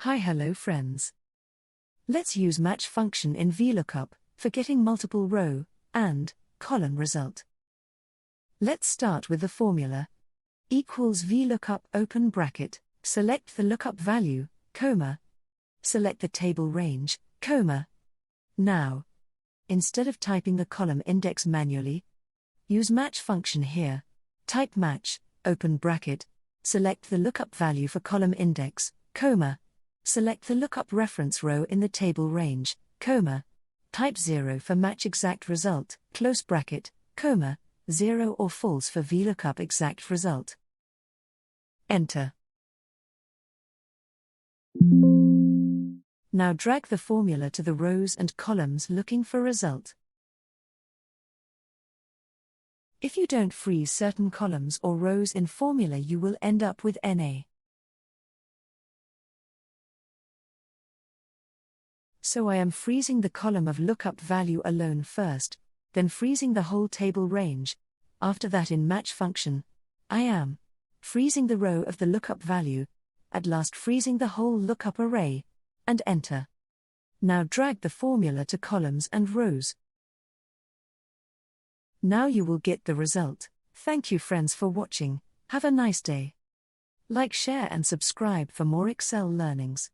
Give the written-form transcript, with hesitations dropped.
Hello friends. Let's use match function in VLOOKUP for getting multiple row and column result. Let's start with the formula. Equals VLOOKUP open bracket, select the lookup value, comma. Select the table range, comma. Now, instead of typing the column index manually, use match function here. Type match, open bracket, select the lookup value for column index, comma. Select the lookup reference row in the table range, comma. Type 0 for match exact result, close bracket, comma, 0 or false for VLOOKUP exact result. Enter. Now drag the formula to the rows and columns looking for result. If you don't freeze certain columns or rows in formula, you will end up with NA. So I am freezing the column of lookup value alone first, then freezing the whole table range. After that, in match function, I am freezing the row of the lookup value, at last freezing the whole lookup array, and enter. Now drag the formula to columns and rows. Now you will get the result. Thank you friends for watching. Have a nice day. Like, share and subscribe for more Excel learnings.